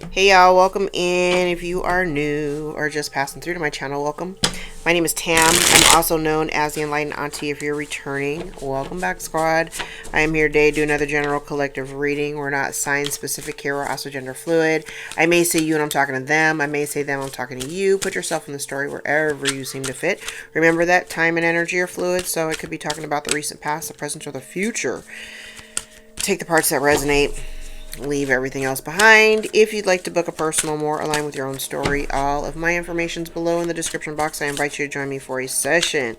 Hey y'all, welcome in. If you are new or just passing through to my channel, welcome. My name is Tam. I'm also known as the Enlightened Auntie. If you're returning, welcome back, squad. I am here today to do another general collective reading. We're not sign specific here. We're also gender fluid. I may say you and I'm talking to them. I may say them, I'm talking to you. Put yourself in the story wherever you seem to fit. Remember that time and energy are fluid, so it could be talking about the recent past, the present, or the future. Take the parts that resonate. Leave everything else behind. If you'd like to book a personal more aligned with your own story, all of my information is below in the description box. I invite you to join me for a session.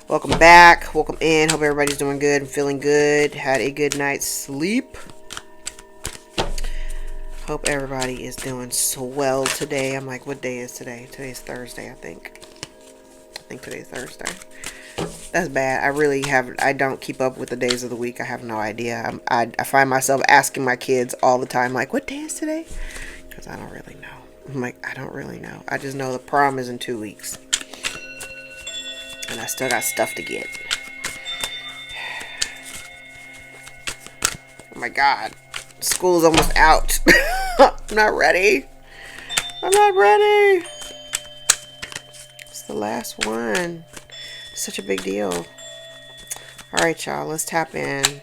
Welcome back. Welcome in. Hope everybody's doing good and feeling good. Had a good night's sleep. Hope everybody is doing swell today. I'm like, what day is today? Today's Thursday, I think. Today's Thursday. That's bad. I don't keep up with the days of the week. I have no idea. I find myself asking my kids all the time, like, what day is today? Because I don't really know. I'm like, I don't really know. I just know the prom is in 2 weeks. And I still got stuff to get. Oh my God. School's almost out. I'm not ready. I'm not ready. It's the last one. Such a big deal. Alright, y'all, let's tap in.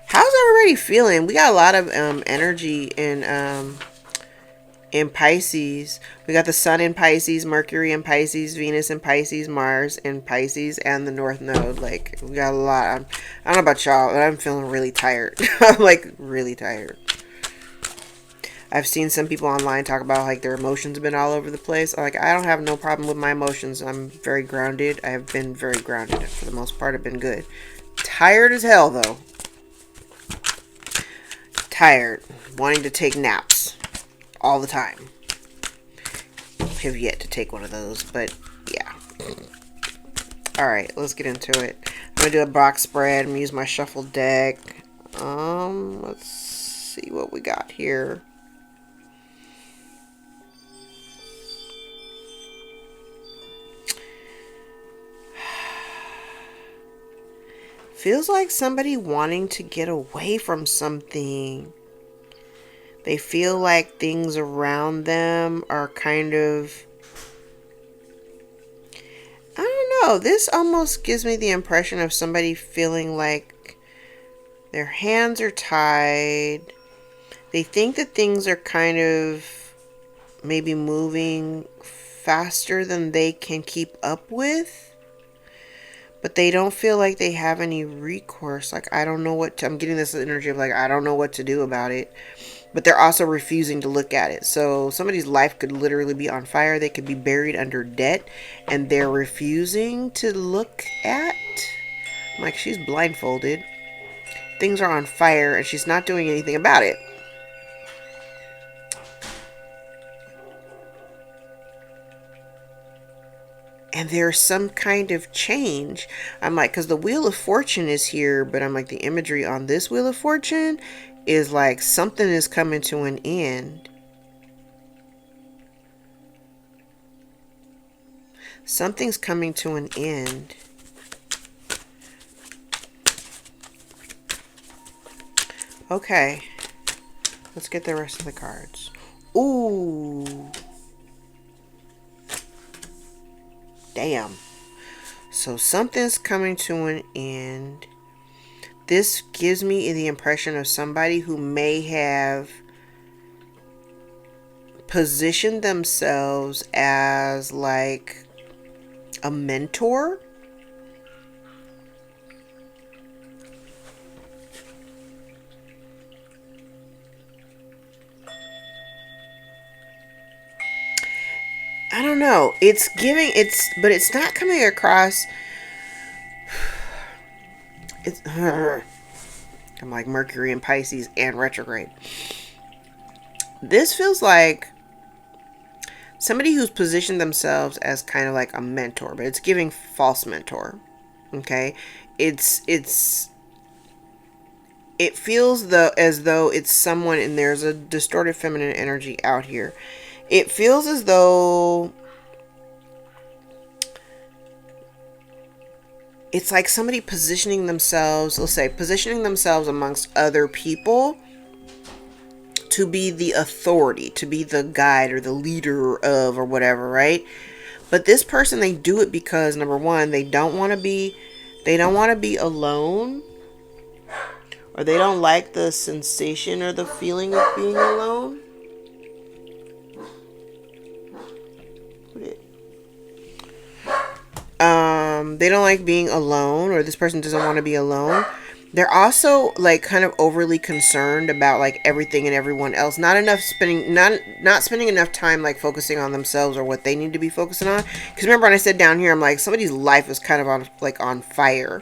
How's everybody feeling? We got a lot of energy in Pisces. We got the Sun in Pisces, Mercury in Pisces, Venus in Pisces, Mars in Pisces, and the North Node. Like, we got a lot. I don't know about y'all, but I'm feeling really tired. I'm like really tired. I've seen some people online talk about like their emotions have been all over the place. Like, I don't have no problem with my emotions. I'm very grounded. I have been very grounded for the most part. I've been good. Tired as hell though. Tired. Wanting to take naps all the time. Have yet to take one of those, but yeah. Alright, let's get into it. I'm going to do a box spread. I'm going to use my shuffle deck. Let's see what we got here. Feels like somebody wanting to get away from something. They feel like things around them are kind of... I don't know. This almost gives me the impression of somebody feeling like their hands are tied. They think that things are kind of maybe moving faster than they can keep up with. But they don't feel like they have any recourse. Like, I don't know what to... I'm getting this energy of like, I don't know what to do about it. But they're also refusing to look at it. So somebody's life could literally be on fire. They could be buried under debt. And they're refusing to look at... I'm like, she's blindfolded. Things are on fire and she's not doing anything about it. And there's some kind of change. I'm like, because the Wheel of Fortune is here, but I'm like, the imagery on this Wheel of Fortune is like something is coming to an end. Something's coming to an end. Okay. Let's get the rest of the cards. Ooh. Damn. So something's coming to an end. This gives me the impression of somebody who may have positioned themselves as like a mentor. I don't know. It's giving, but it's not coming across. It's, I'm like Mercury in Pisces and retrograde. This feels like somebody who's positioned themselves as kind of like a mentor, but it's giving false mentor. Okay. It feels as though it's someone, and there's a distorted feminine energy out here. It feels as though it's like somebody positioning themselves, let's say, positioning themselves amongst other people to be the authority, to be the guide or the leader of or whatever, right? But this person, they do it because, number one, they don't want to be alone, or they don't like the sensation or the feeling of being alone. They don't like being alone, or this person doesn't want to be alone. They're also like kind of overly concerned about like everything and everyone else. Not spending enough time like focusing on themselves or what they need to be focusing on. Because remember when I said down here, I'm like, somebody's life is kind of on fire.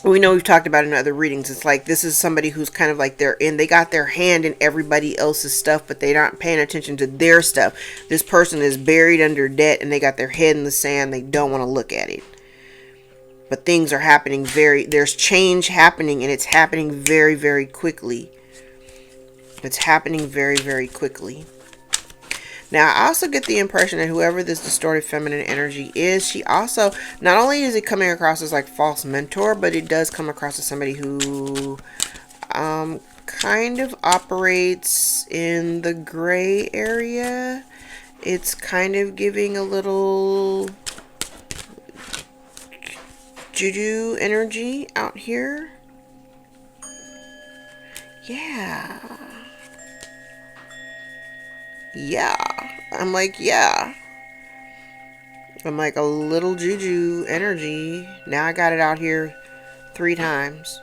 We know we've talked about it in other readings. It's like this is somebody who's kind of like they got their hand in everybody else's stuff, but they're not paying attention to their stuff. This person is buried under debt and they got their head in the sand. They don't want to look at it. But things are happening there's change happening, and it's happening very, very quickly. It's happening very, very quickly. Now, I also get the impression that whoever this distorted feminine energy is, she also, not only is it coming across as like false mentor, but it does come across as somebody who kind of operates in the gray area. It's kind of giving a little Juju energy out here. Yeah. I'm like a little Juju energy. Now I got it out here 3 times.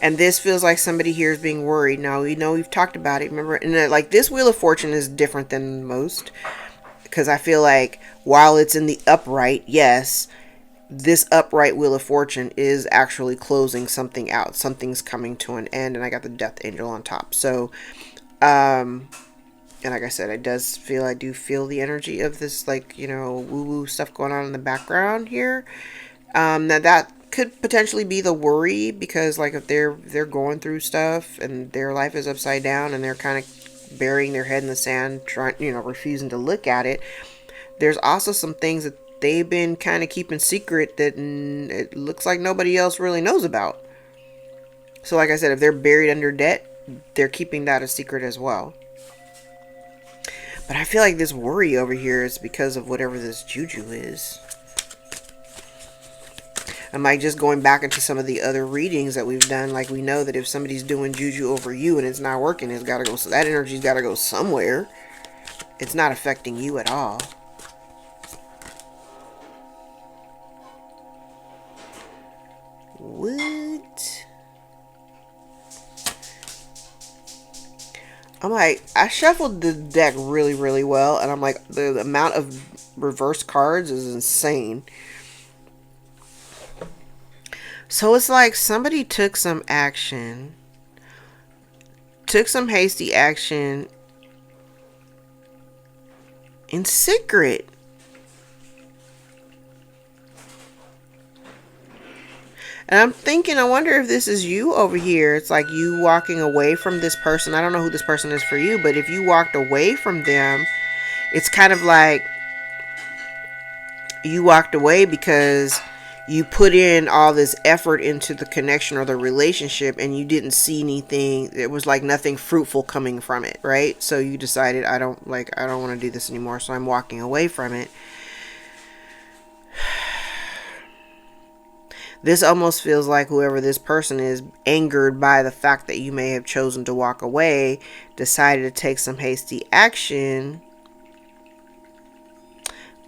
And this feels like somebody here is being worried. Now, we know we've talked about it. Remember, and like this Wheel of Fortune is different than most. Because I feel like while it's in the upright, yes, this upright Wheel of Fortune is actually closing something out. Something's coming to an end. And I got the Death Angel on top. So, and like I said, I do feel the energy of this, like, you know, woo-woo stuff going on in the background here. Now that could potentially be the worry, because like if they're going through stuff and their life is upside down and they're kind of burying their head in the sand, trying, you know, refusing to look at it. There's also some things that they've been kind of keeping secret that it looks like nobody else really knows about. So like I said, if they're buried under debt, they're keeping that a secret as well. But I feel like this worry over here is because of whatever this Juju is. I'm like just going back into some of the other readings that we've done. Like we know that if somebody's doing Juju over you and it's not working, it's got to go. So that energy's got to go somewhere. It's not affecting you at all. What? I'm like, I shuffled the deck really, really well. And I'm like, the amount of reverse cards is insane. So it's like somebody took some action. Took some hasty action. In secret. And I'm thinking, I wonder if this is you over here. It's like you walking away from this person. I don't know who this person is for you, but if you walked away from them, it's kind of like you walked away because you put in all this effort into the connection or the relationship and you didn't see anything. It was like nothing fruitful coming from it, right? So you decided, I don't want to do this anymore, so I'm walking away from it. This almost feels like whoever this person is, angered by the fact that you may have chosen to walk away, decided to take some hasty action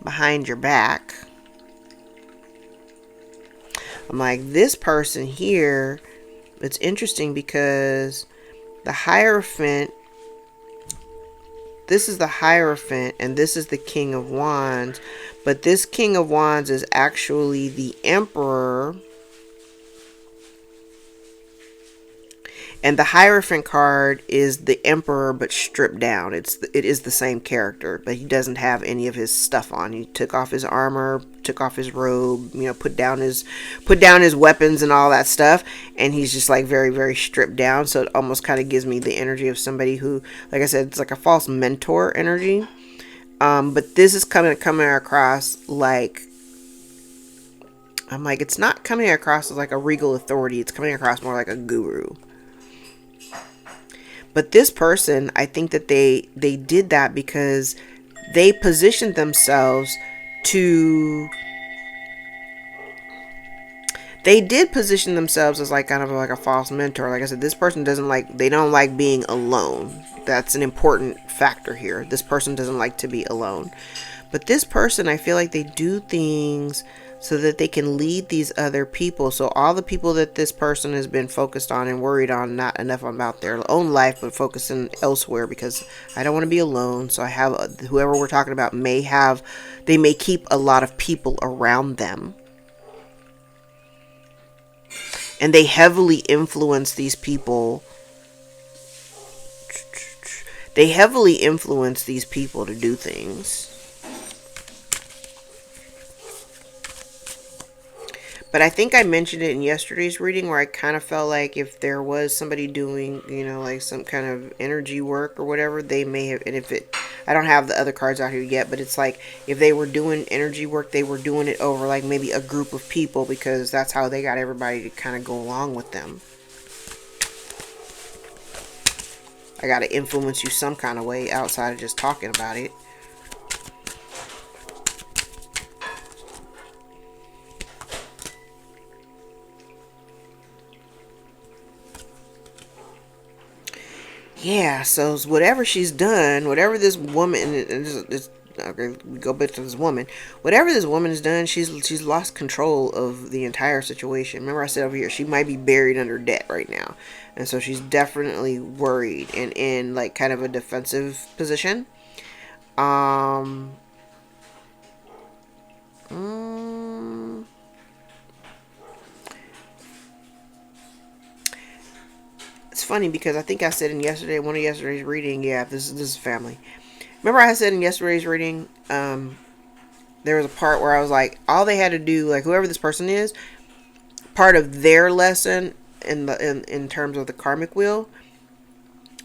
behind your back. I'm like, this person here, it's interesting because the Hierophant, this is the Hierophant and this is the King of Wands, but this King of Wands is actually the Emperor. And the Hierophant card is the Emperor, but stripped down. It is the same character, but he doesn't have any of his stuff on. He took off his armor, took off his robe, you know, put down his weapons and all that stuff, and he's just like very, very stripped down. So it almost kind of gives me the energy of somebody who, like I said, it's like a false mentor energy. But this is coming across like, I'm like, it's not coming across as like a regal authority. It's coming across more like a guru. But this person, I think that they did that because they positioned themselves to, they did position themselves as like kind of like a false mentor. Like I said, this person doesn't like, they don't like being alone. That's an important factor here. This person doesn't like to be alone. But this person, I feel like they do things so that they can lead these other people. So all the people that this person has been focused on and worried on, not enough about their own life, but focusing elsewhere, because I don't want to be alone. So I have whoever we're talking about may have, they may keep a lot of people around them. And they heavily influence these people. They heavily influence these people to do things. But I think I mentioned it in yesterday's reading where I kind of felt like if there was somebody doing, you know, like some kind of energy work or whatever, they may have, and if it, I don't have the other cards out here yet, but it's like if they were doing energy work, they were doing it over like maybe a group of people, because that's how they got everybody to kind of go along with them. I got to influence you some kind of way outside of just talking about it. Yeah, so whatever she's done, whatever this woman, okay, we go back to this woman. Whatever this woman has done, she's lost control of the entire situation. Remember I said over here, she might be buried under debt right now. And so she's definitely worried and in like kind of a defensive position. It's funny because I think I said in one of yesterday's reading, yeah, this is family. Remember I said in yesterday's reading, there was a part where I was like, all they had to do, like whoever this person is, part of their lesson in terms of the karmic wheel,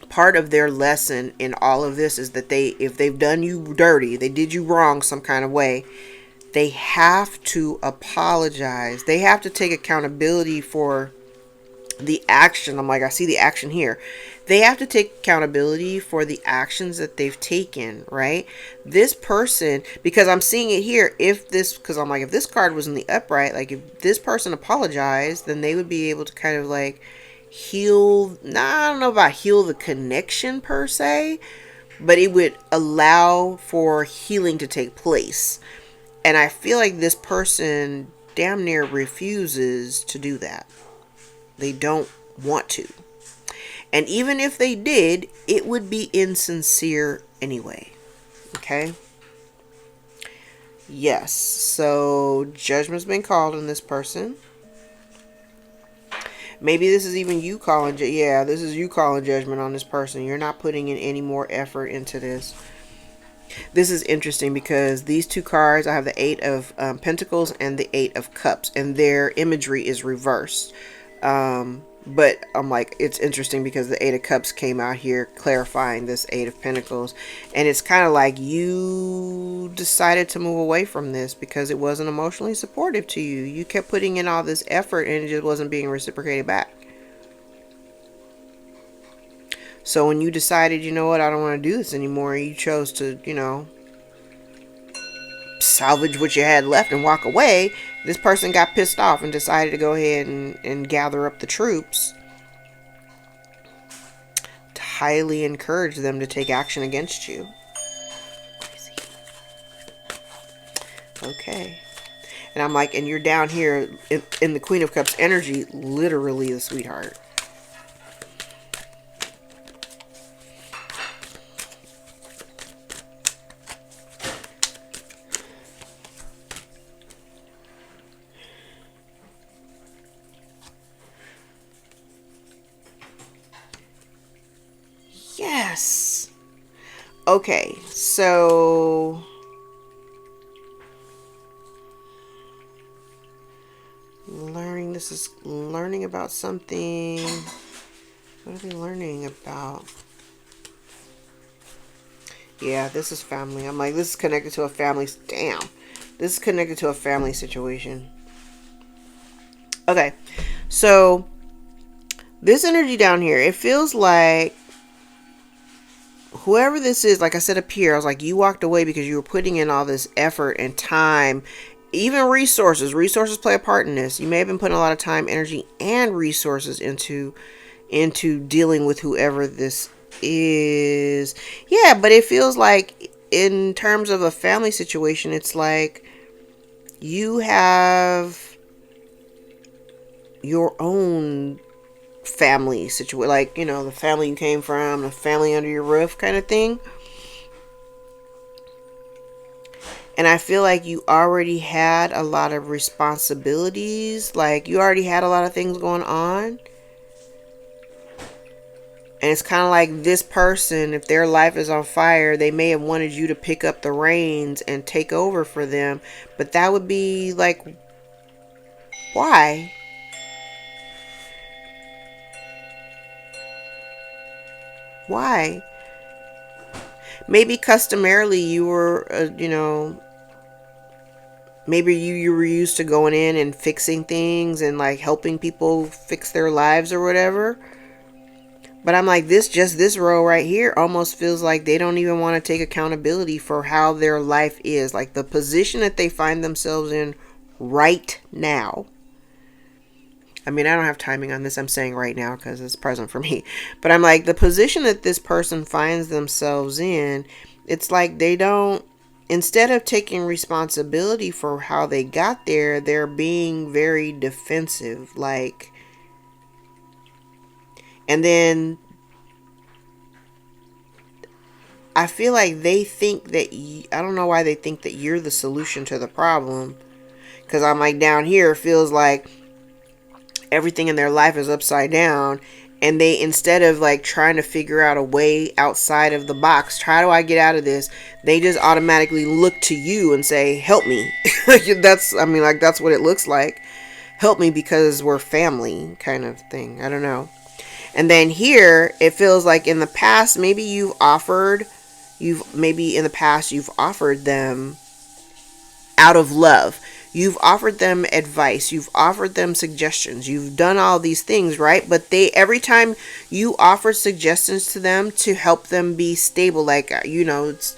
part of their lesson in all of this is that if they've done you dirty, they did you wrong some kind of way, they have to apologize. They have to take accountability for the action. I'm like, I see the action here. They have to take accountability for the actions that they've taken, right? This person, because I'm seeing it here, because I'm like, if this card was in the upright, like if this person apologized, then they would be able to kind of like heal, I don't know about heal the connection per se, but it would allow for healing to take place. And I feel like this person damn near refuses to do that. They don't want to. And even if they did, it would be insincere anyway. Okay? Yes. So, judgment's been called on this person. Maybe this is even you calling. Yeah, this is you calling judgment on this person. You're not putting in any more effort into this. This is interesting because these two cards, I have the Eight of Pentacles and the Eight of Cups. And their imagery is reversed. But I'm like, it's interesting because the Eight of Cups came out here clarifying this Eight of Pentacles, and it's kind of like you decided to move away from this because it wasn't emotionally supportive to you. You kept putting in all this effort and it just wasn't being reciprocated back. So when you decided, you know what, I don't want to do this anymore, you chose to, you know, salvage what you had left and walk away. This person got pissed off and decided to go ahead and gather up the troops to highly encourage them to take action against you. Okay. And I'm like, and you're down here in the Queen of Cups energy, literally the sweetheart. Yes. Okay, so this is learning about something. What are they learning about? Yeah, this is family. I'm like, this is connected to a family. Damn. This is connected to a family situation. Okay, so this energy down here, it feels like whoever this is, like I said up here, I was like, you walked away because you were putting in all this effort and time, even resources. Resources play a part in this. You may have been putting a lot of time, energy, and resources into dealing with whoever this is. Yeah, but it feels like in terms of a family situation, it's like you have your own family situation, like, you know, the family you came from, the family under your roof kind of thing. And I feel like you already had a lot of responsibilities, like you already had a lot of things going on. And it's kind of like this person, if their life is on fire, they may have wanted you to pick up the reins and take over for them. But that would be like, why? Why? Maybe customarily you were, maybe you were used to going in and fixing things and like helping people fix their lives or whatever. But I'm like, this row right here almost feels like they don't even want to take accountability for how their life is. Like the position that they find themselves in right now. I mean, I don't have timing on this. I'm saying right now because it's present for me. But I'm like, the position that this person finds themselves in, it's like they don't, instead of taking responsibility for how they got there, they're being very defensive. Like, and then I feel like they think that, I don't know why they think that you're the solution to the problem. Because I'm like, down here, it feels like everything in their life is upside down. And they, instead of like trying to figure out a way outside of the box, how do I get out of this? They just automatically look to you and say, help me. That's what it looks like. Help me because we're family kind of thing. I don't know. And then here, it feels like in the past, maybe you've offered them out of love. You've offered them advice. You've offered them suggestions. You've done all these things, right? But every time you offer suggestions to them to help them be stable, like, it's,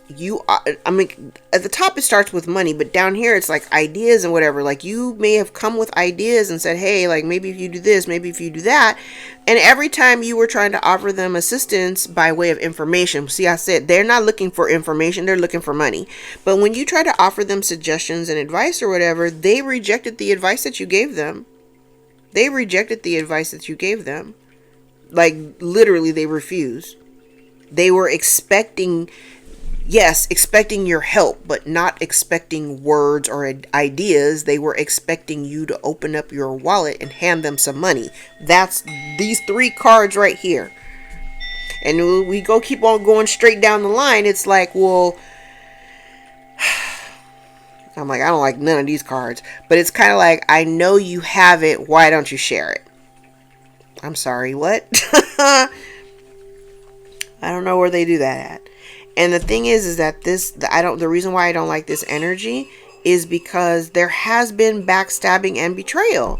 I mean, at the top it starts with money, but down here it's like ideas and whatever. Like you may have come with ideas and said, hey, like maybe if you do this, maybe if you do that. And every time you were trying to offer them assistance by way of information, see, I said they're not looking for information, they're looking for money. But when you try to offer them suggestions and advice or whatever, they rejected the advice that you gave them. They rejected the advice that you gave them. Like literally, they refused. They were expecting your help, but not expecting words or ideas. They were expecting you to open up your wallet and hand them some money. That's these 3 cards right here. And we keep on going straight down the line. It's like, well, I'm like, I don't like none of these cards. But it's kind of like, I know you have it. Why don't you share it? I'm sorry, what? I don't know where they do that at. And the thing is that the reason why I don't like this energy is because there has been backstabbing and betrayal.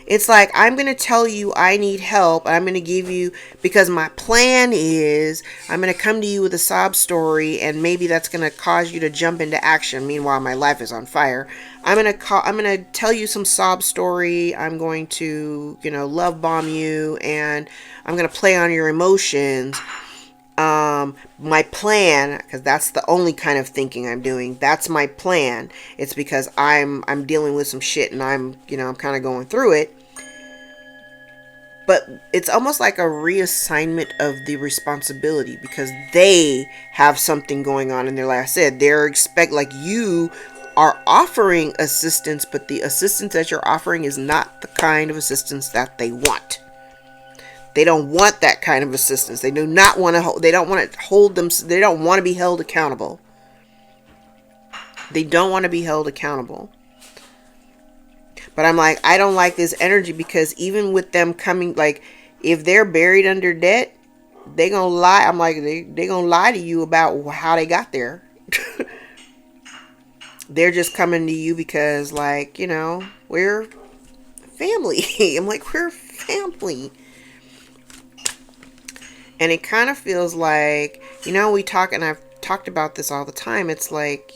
It's like, I'm going to tell you I need help. I'm going to give you, because my plan is I'm going to come to you with a sob story, and maybe that's going to cause you to jump into action. Meanwhile, my life is on fire. I'm going to tell you some sob story. I'm going to, love bomb you, and I'm going to play on your emotions. My plan, because that's the only kind of thinking I'm doing. That's my plan. It's because I'm dealing with some shit and I'm kind of going through it. But it's almost like a reassignment of the responsibility because they have something going on in their life. I said like you are offering assistance, but the assistance that you're offering is not the kind of assistance that they want. They don't want that kind of assistance. They do not want to. They don't want to hold them. They don't want to be held accountable. They don't want to be held accountable. But I'm like, I don't like this energy because even with them coming, like, if they're buried under debt, they gonna lie. I'm like, they gonna lie to you about how they got there. They're just coming to you because, like, we're family. I'm like, we're family. And it kind of feels like, you know, we talk, and I've talked about this all the time. It's like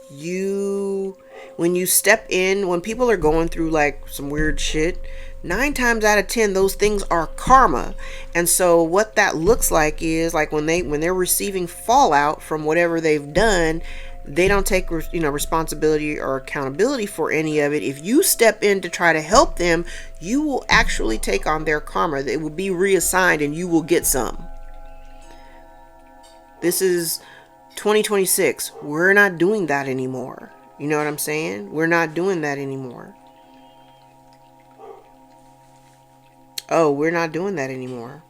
when you step in, when people are going through like some weird shit, 9 times out of 10, those things are karma. And so what that looks like is like when they're receiving fallout from whatever they've done, they don't take responsibility or accountability for any of it. If you step in to try to help them, you will actually take on their karma. It will be reassigned and you will get some. This is 2026. We're not doing that anymore. You know what I'm saying? We're not doing that anymore. Oh, we're not doing that anymore.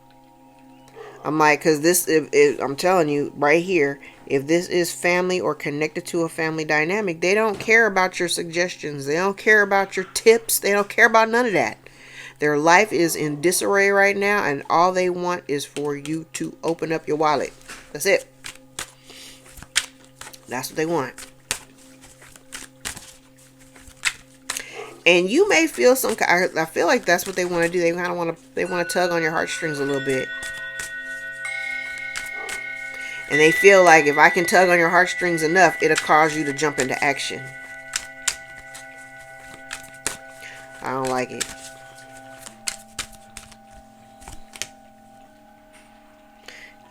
I'm like, because this, if I'm telling you right here, if this is family or connected to a family dynamic, they don't care about your suggestions. They don't care about your tips. They don't care about none of that. Their life is in disarray right now, and all they want is for you to open up your wallet. That's it. That's what they want. And you may feel some. I feel like that's what they want to do. They kind of want to. They want to tug on your heartstrings a little bit. And they feel like if I can tug on your heartstrings enough, it'll cause you to jump into action. I don't like it.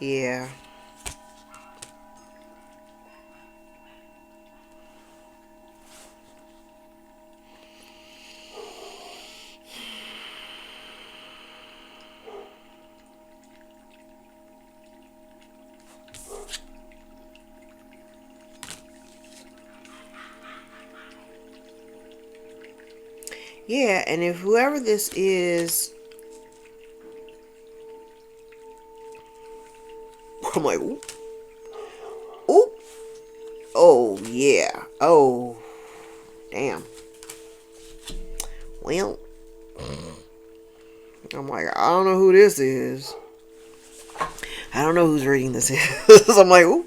Yeah. Yeah, and if whoever this is, I'm like, ooh, ooh, oh yeah, oh, damn. Well, I'm like, I don't know who this is. I don't know whose reading this is. I'm like, ooh,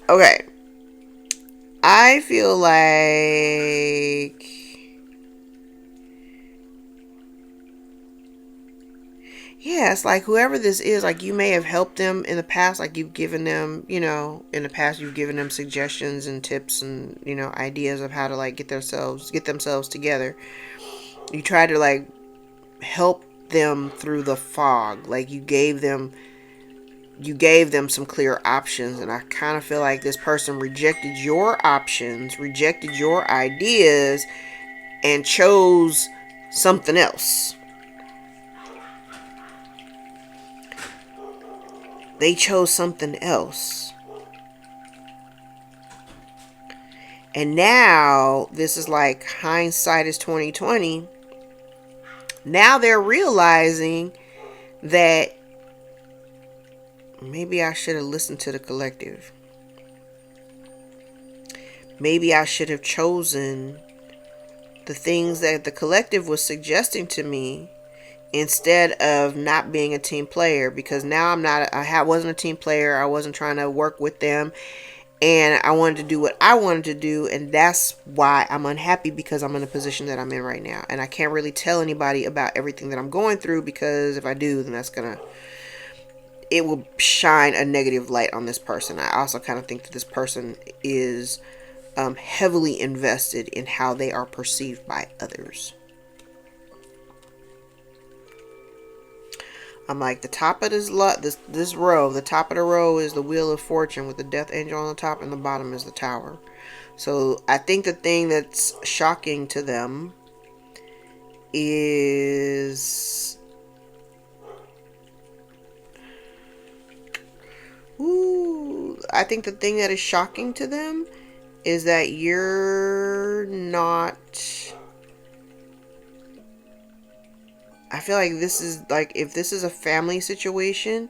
okay. I feel like, yeah, it's like whoever this is, like you may have helped them in the past, like you've given them, in the past you've given them suggestions and tips and, ideas of how to like get themselves together. You try to like help them through the fog. Like you gave them some clear options, and I kind of feel like this person rejected your options, rejected your ideas, and chose something else. They chose something else. And now this is like hindsight is 2020. Now they're realizing that maybe I should have listened to the collective. Maybe I should have chosen the things that the collective was suggesting to me instead of not being a team player, because now I wasn't a team player. I wasn't trying to work with them, and I wanted to do what I wanted to do, and that's why I'm unhappy, because I'm in a position that I'm in right now, and I can't really tell anybody about everything that I'm going through, because if I do, then it will shine a negative light on this person. I also kind of think that this person is heavily invested in how they are perceived by others. I'm like, the top of this row, the top of the row is the Wheel of Fortune with the Death Angel on the top, and the bottom is the Tower. So I think the thing that's shocking to them is, I think the thing that is shocking to them is that you're not. I feel like this is like, if this is a family situation,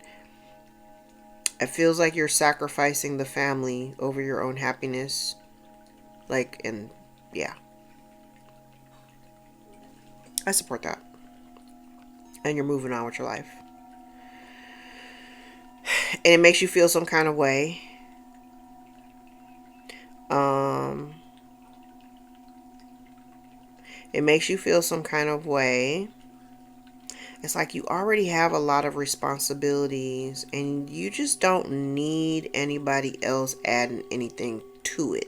it feels like you're sacrificing the family over your own happiness. Like, and yeah, I support that. And you're moving on with your life. And it makes you feel some kind of way. It makes you feel some kind of way. It's like you already have a lot of responsibilities and you just don't need anybody else adding anything to it.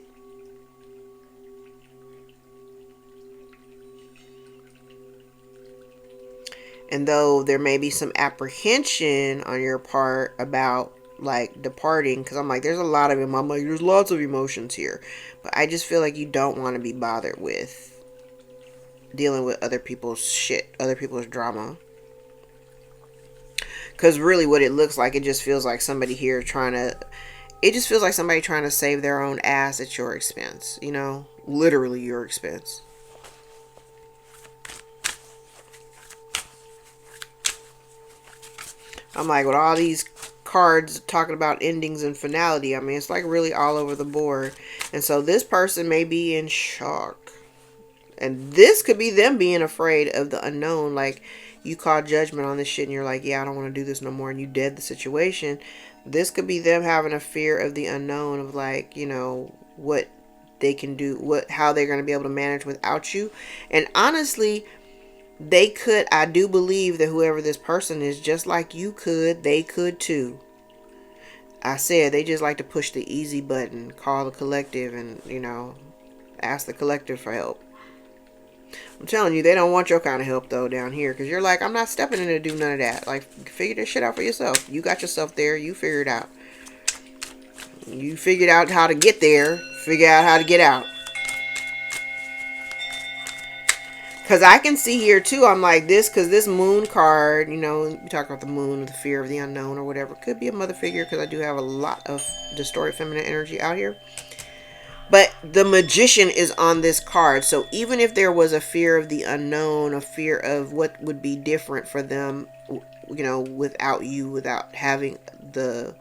And though there may be some apprehension on your part about like departing, because I'm like, there's a lot of them. I'm like, there's lots of emotions here. But I just feel like you don't want to be bothered with dealing with other people's shit, other people's drama. Because really what it looks like, it just feels like somebody here trying to, it just feels like somebody trying to save their own ass at your expense, you know? Literally your expense. I'm like, with all these cards talking about endings and finality, I mean, it's like really all over the board. And so this person may be in shock. And this could be them being afraid of the unknown. Like, you call judgment on this shit and you're like, yeah, I don't want to do this no more. And you dead the situation. This could be them having a fear of the unknown, of like, you know, what they can do, how they're going to be able to manage without you. And honestly, they could, I do believe that whoever this person is, just like you could, they could too. I said they just like to push the easy button, call the collective, and, you know, ask the collective for help. I'm telling you, they don't want your kind of help though down here, because you're like, I'm not stepping in to do none of that. Like, figure this shit out for yourself. You got yourself there. You figure it out. You figured out how to get there. Figure out how to get out. Because I can see here too, I'm like this, because this moon card, you know, we talk about the moon, the fear of the unknown or whatever. Could be a mother figure, because I do have a lot of distorted feminine energy out here. But the magician is on this card. So even if there was a fear of the unknown, a fear of what would be different for them, you know, without you, without having the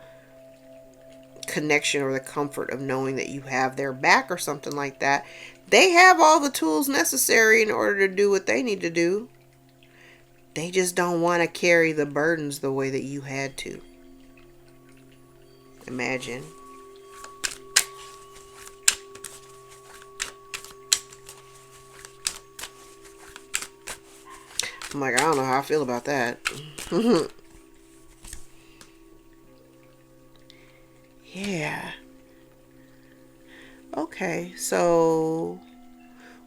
connection or the comfort of knowing that you have their back or something like that, they have all the tools necessary in order to do what they need to do. They just don't want to carry the burdens the way that you had to. Imagine. I'm like, I don't know how I feel about that. Yeah. Okay, so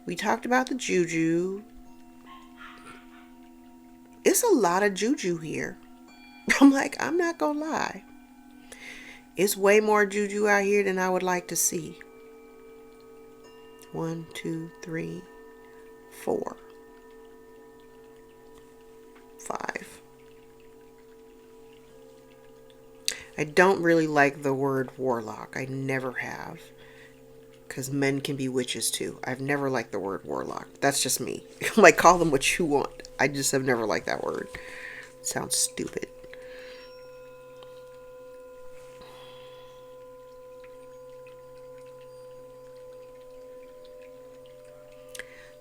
we talked about the Juju. It's a lot of Juju here. I'm like, I'm not gonna lie. It's way more Juju out here than I would like to see. 1, 2, 3, 4, 5. I don't really like the word warlock. I never have. Because men can be witches too. I've never liked the word warlock. That's just me. Like, call them what you want. I just have never liked that word. It sounds stupid.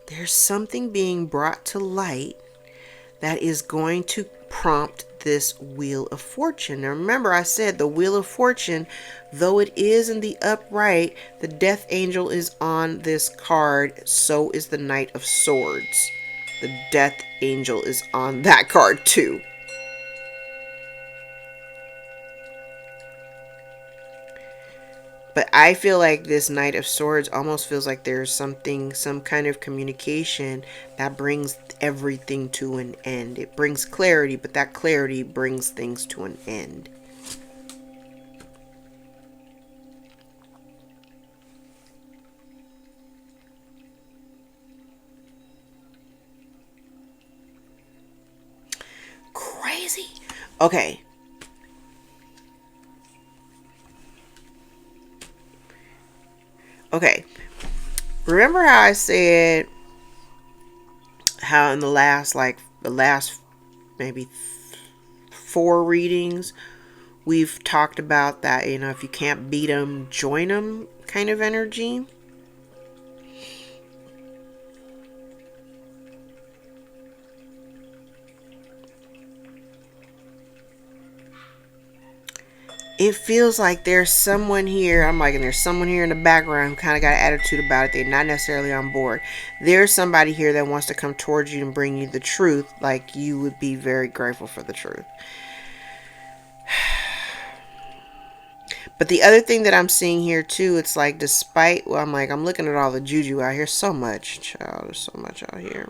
There's something being brought to light that is going to prompt this Wheel of Fortune. Now remember, I said the Wheel of Fortune, though it is in the upright, the Death Angel is on this card. So is the Knight of Swords. The Death Angel is on that card too. But I feel like this Knight of Swords almost feels like there's something, some kind of communication that brings everything to an end. It brings clarity, but that clarity brings things to an end. Crazy. Okay. Okay. Remember how I said how in the last maybe 4 readings, we've talked about that, you know, if you can't beat them, join them kind of energy. it feels like there's someone here. I'm like, and there's someone here in the background who kind of got an attitude about it. They're not necessarily on board. There's somebody here that wants to come towards you and bring you the truth. Like, you would be very grateful for the truth. But the other thing that I'm seeing here too, it's like, despite, well, I'm like, I'm looking at all the juju out here. So much, child. There's so much out here.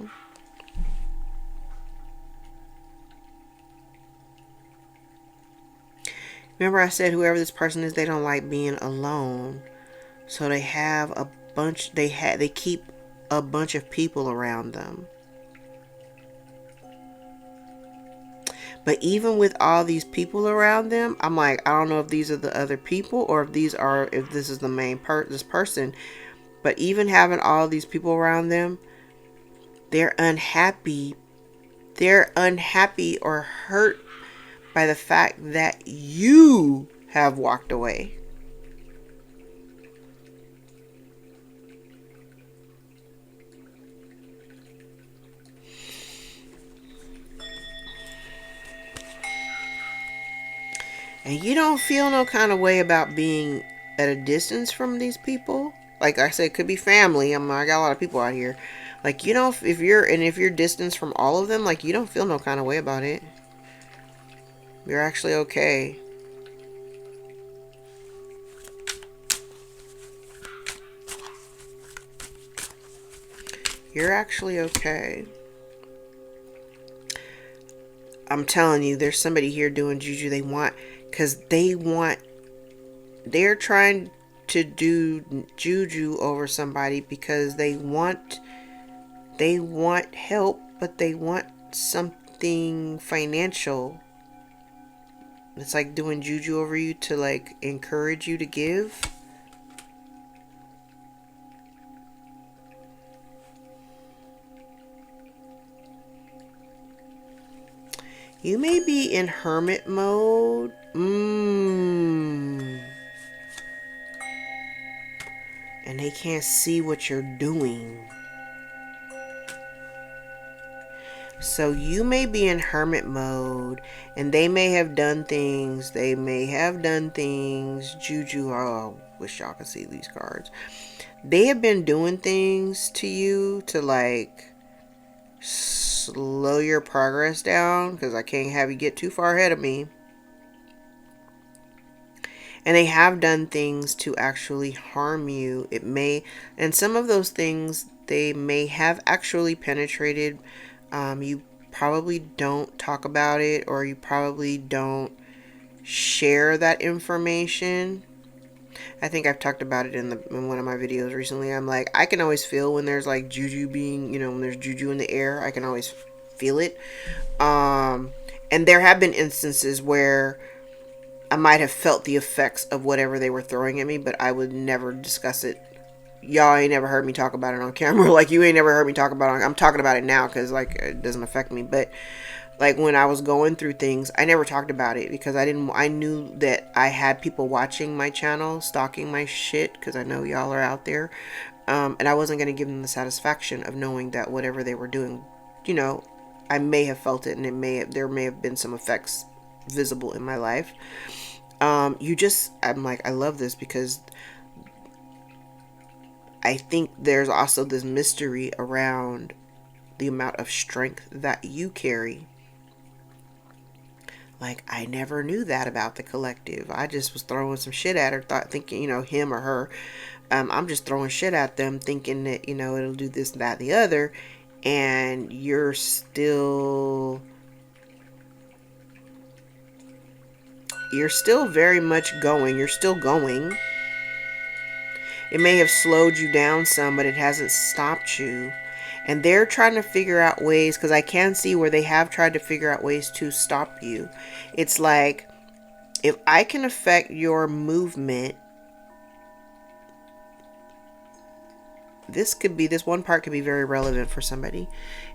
Remember I said whoever this person is, they don't like being alone. So they have a bunch, they keep a bunch of people around them. But even with all these people around them, I'm like, I don't know if these are the other people or if this is the main this person. But even having all these people around them, they're unhappy. They're unhappy or hurt by the fact that you have walked away. And you don't feel no kind of way about being at a distance from these people. Like I said, it could be family. I got a lot of people out here. Like, you don't, if you're distanced from all of them, like, you don't feel no kind of way about it. You're actually okay. You're actually okay. I'm telling you, there's somebody here doing juju. They're trying to do juju over somebody because they want help, but they want something financial. It's like doing juju over you to like encourage you to give. You may be in hermit mode. And they can't see what you're doing. So you may be in hermit mode and they may have done things. Juju, oh, I wish y'all could see these cards. They have been doing things to you to like slow your progress down, because I can't have you get too far ahead of me. And they have done things to actually harm you. And some of those things, they may have actually penetrated. You probably don't talk about it, or you probably don't share that information. I think I've talked about it in one of my videos recently. I'm like, I can always feel when there's like juju being, when there's juju in the air. I can always feel it. And there have been instances where I might have felt the effects of whatever they were throwing at me, but I would never discuss it. Y'all ain't never heard me talk about it on camera. Like, you ain't never heard me talk about it. I'm talking about it now because, like, it doesn't affect me. But, like, when I was going through things, I never talked about it because I knew that I had people watching my channel, stalking my shit, because I know y'all are out there. And I wasn't going to give them the satisfaction of knowing that whatever they were doing, I may have felt it, and there may have been some effects visible in my life. I'm like, I love this because I think there's also this mystery around the amount of strength that you carry. Like, I never knew that about the collective. I just was throwing some shit at her, thinking, him or her. I'm just throwing shit at them, thinking that, it'll do this, that, the other. And you're still very much going. You're still going. It may have slowed you down some, but it hasn't stopped you. And they're trying to figure out ways, because I can see where they have tried to figure out ways to stop you. It's like, if I can affect your movement, this one part could be very relevant for somebody.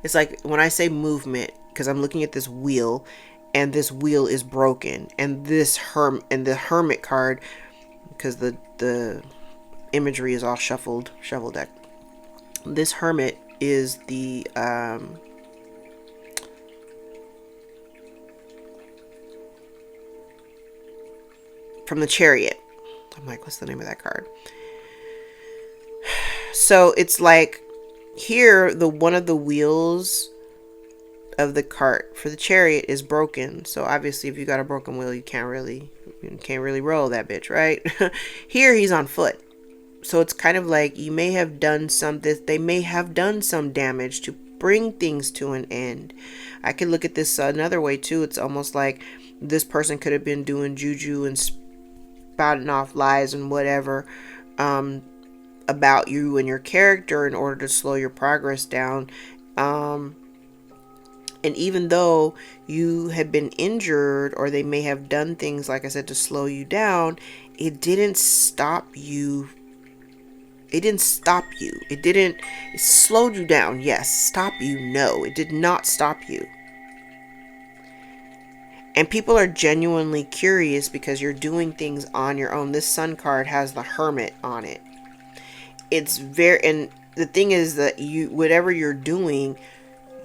It's like, when I say movement, because I'm looking at this wheel, and this wheel is broken, and the hermit card, because the imagery is all shuffle deck. This hermit is the from the Chariot. I'm like, what's the name of that card? So it's like here, the one of the wheels of the cart for the Chariot is broken. So obviously, if you got a broken wheel, you can't really roll that bitch, right? Here, he's on foot. So it's kind of like you may have done they may have done some damage to bring things to an end. I could look at this another way too. It's almost like this person could have been doing juju and spouting off lies and whatever about you and your character in order to slow your progress down. And even though you had been injured, or they may have done things, like I said, to slow you down, it didn't stop you. It slowed you down. Yes. Stop you. No, it did not stop you. And people are genuinely curious because you're doing things on your own. This Sun card has the Hermit on it. It's and the thing is that whatever you're doing,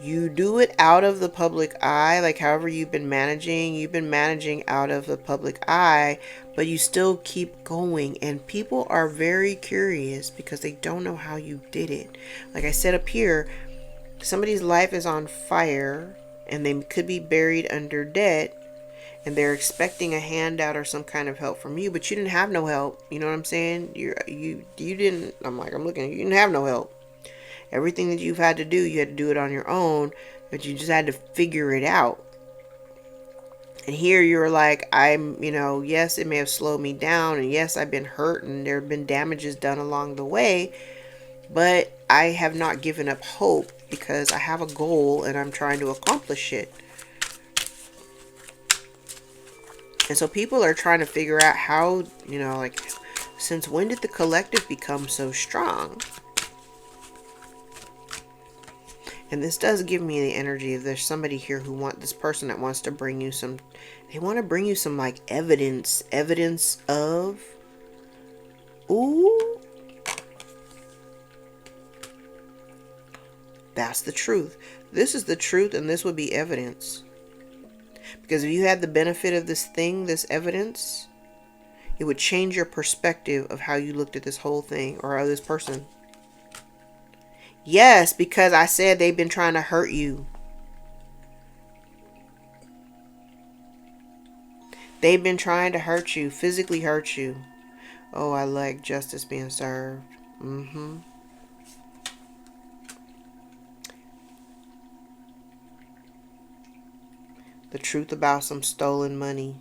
you do it out of the public eye. Like however you've been managing out of the public eye, but you still keep going. And people are very curious because they don't know how you did it. Like I said up here, somebody's life is on fire and they could be buried under debt, and they're expecting a handout or some kind of help from you, but you didn't have no help. You know what I'm saying? You didn't. I'm looking at you. You didn't have no help. Everything that you've had to do, you had to do it on your own, but you just had to figure it out. And here you're like, yes, it may have slowed me down, and yes, I've been hurt, and there have been damages done along the way, but I have not given up hope because I have a goal and I'm trying to accomplish it. And so people are trying to figure out how, like, since when did the collective become so strong? And this does give me the energy of there's somebody here this person that wants to bring you they want to bring you some like evidence of, ooh, that's the truth. This is the truth, and this would be evidence. Because if you had the benefit of this evidence, it would change your perspective of how you looked at this whole thing or this person. Yes, because I said they've been trying to hurt you. They've been trying to hurt you, physically hurt you. Oh, I like justice being served. The truth about some stolen money.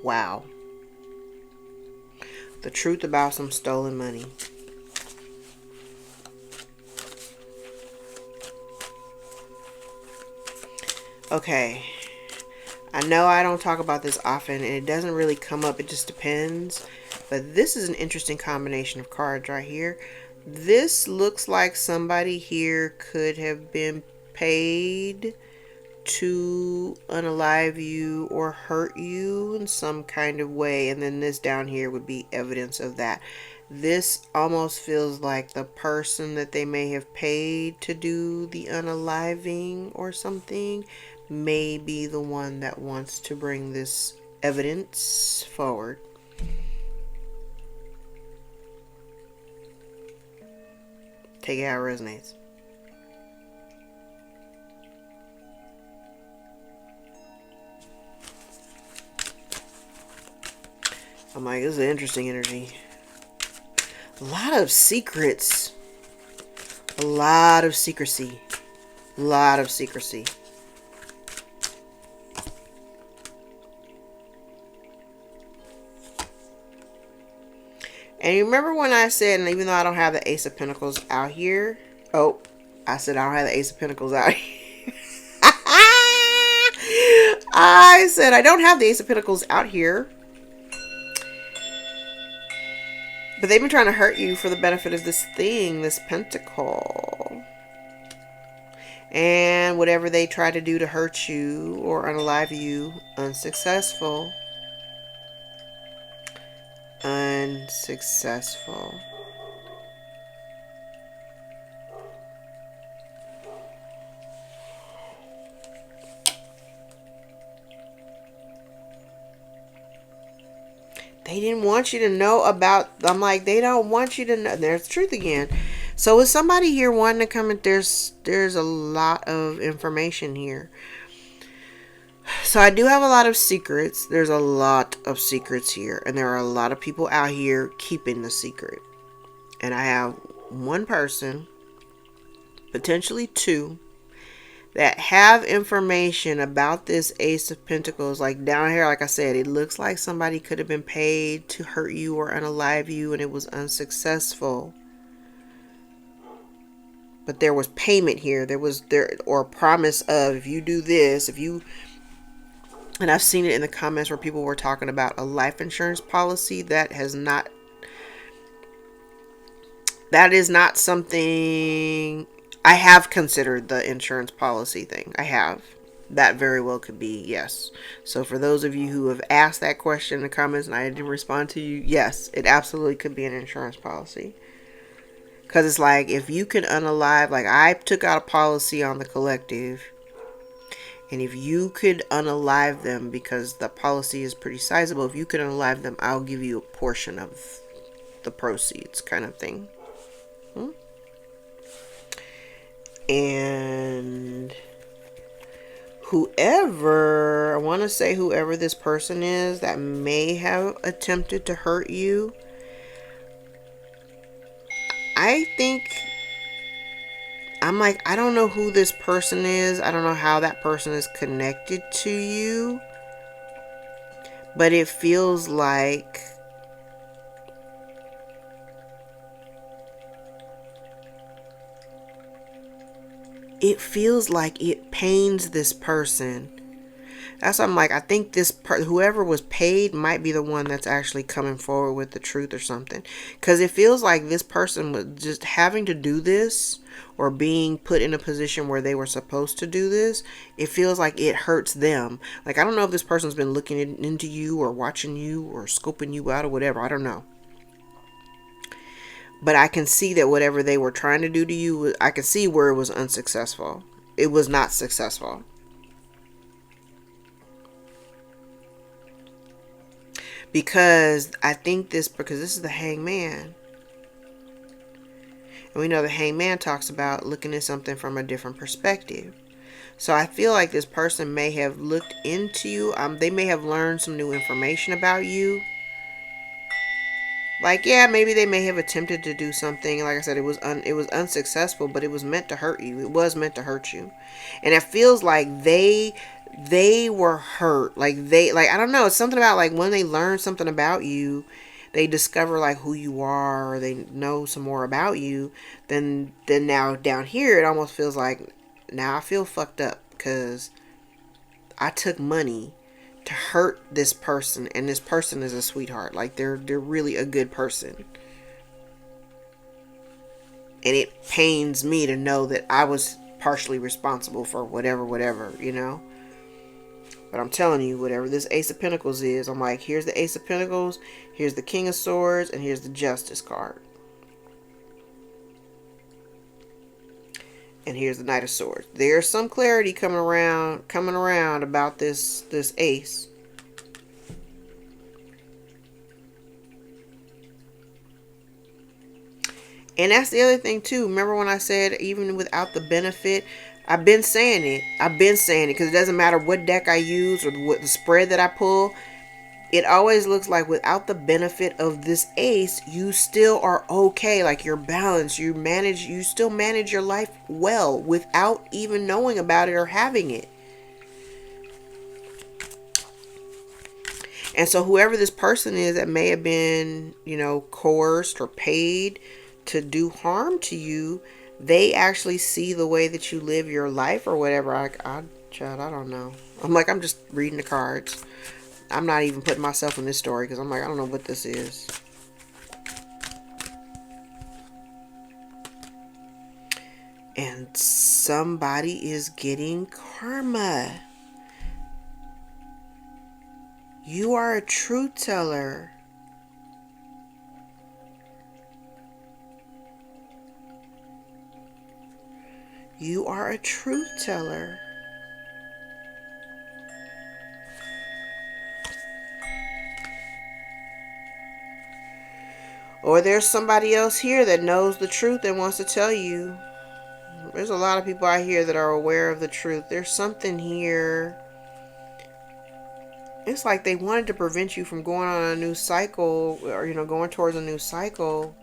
Wow. The truth about some stolen money. Okay. I know I don't talk about this often, and it doesn't really come up. It just depends. But this is an interesting combination of cards right here. This looks like somebody here could have been paid to unalive you or hurt you in some kind of way, and then this down here would be evidence of that. This almost feels like the person that they may have paid to do the unaliving or something may be the one that wants to bring this evidence forward. Take it how it resonates. I'm like, this is an interesting energy. A lot of secrets. A lot of secrecy. A lot of secrecy. And you remember when I said, and even though I don't have the Ace of Pentacles out here. Oh, I said I don't have the Ace of Pentacles out here. I said I don't have the Ace of Pentacles out here. But they've been trying to hurt you for the benefit of this thing, this pentacle. And whatever they try to do to hurt you or unalive you, unsuccessful. Unsuccessful. They didn't want you to know about, I'm like, they don't want you to know. There's the truth again. So is somebody here wanting to come in? There's a lot of information here. So I do have a lot of secrets. There's a lot of secrets here. And there are a lot of people out here keeping the secret. And I have one person, potentially two, that have information about this Ace of Pentacles. Like down here, like I said, it looks like somebody could have been paid to hurt you or unalive you and it was unsuccessful. But there was payment here. Or a promise of, if you do this, and I've seen it in the comments where people were talking about a life insurance policy that is not something I have considered. The insurance policy thing, I have. That very well could be, yes. So for those of you who have asked that question in the comments and I didn't respond to you, yes, it absolutely could be an insurance policy. Because it's like, if you can unalive, like I took out a policy on the collective, and if you could unalive them, because the policy is pretty sizable, if you could unalive them, I'll give you a portion of the proceeds, kind of thing. And whoever, I want to say whoever this person is that may have attempted to hurt you, I think, I'm like, I don't know who this person is. I don't know how that person is connected to you. But it feels like it pains this person. That's why I'm like, I think whoever was paid might be the one that's actually coming forward with the truth or something. Because it feels like this person was just having to do this, or being put in a position where they were supposed to do this. It feels like it hurts them. Like, I don't know if this person's been looking into you or watching you or scoping you out or whatever. I don't know. But I can see that whatever they were trying to do to you, I can see where it was unsuccessful. It was not successful. Because I think because this is the Hangman. And we know the Hangman talks about looking at something from a different perspective. So I feel like this person may have looked into you. They may have learned some new information about you. Like, yeah, maybe they may have attempted to do something. Like I said, it was unsuccessful, but it was meant to hurt you. It was meant to hurt you. And it feels like they were hurt. Like I don't know. It's something about, like, when they learn something about you, they discover like who you are, or they know some more about you. Then now down here, it almost feels like, now I feel fucked up because I took money to hurt this person, and this person is a sweetheart. Like, they're really a good person. And it pains me to know that I was partially responsible for whatever, you know. But I'm telling you, whatever this Ace of Pentacles is, I'm like, here's the Ace of Pentacles, here's the King of Swords, and here's the Justice card. And here's the Knight of Swords. There's some clarity coming around about this ace. And that's the other thing too. Remember when I said even without the benefit, I've been saying it because it doesn't matter what deck I use or what the spread that I pull. It always looks like without the benefit of this ace, you still are okay. Like, you're balanced. You still manage your life well without even knowing about it or having it. And so whoever this person is that may have been, you know, coerced or paid to do harm to you, they actually see the way that you live your life or whatever. I don't know. I'm just reading the cards. I'm not even putting myself in this story because I'm like, I don't know what this is. And somebody is getting karma. You are a truth teller. You are a truth teller. Or there's somebody else here that knows the truth and wants to tell you. There's a lot of people out here that are aware of the truth. There's something here. It's like they wanted to prevent you from going on a new cycle, or, you know, going towards a new cycle.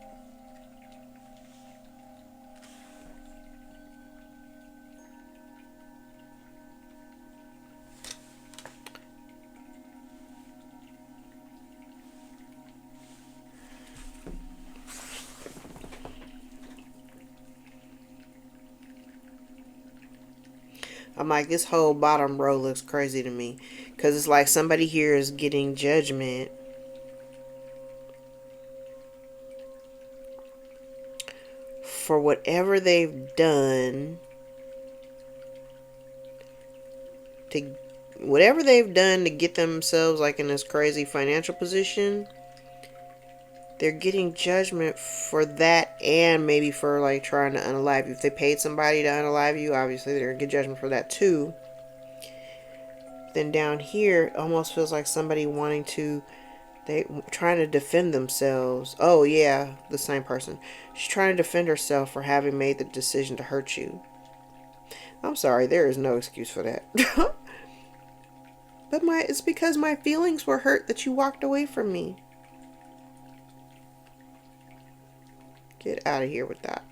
I'm like, this whole bottom row looks crazy to me. Because it's like somebody here is getting judgment for whatever they've done to get themselves like in this crazy financial position. They're getting judgment for that, and maybe for like trying to unalive you. If they paid somebody to unalive you, obviously they're gonna get judgment for that too. Then down here, it almost feels like somebody wanting to, they trying to defend themselves. Oh yeah, the same person. She's trying to defend herself for having made the decision to hurt you. I'm sorry, there is no excuse for that. But it's because my feelings were hurt that you walked away from me. Get out of here with that.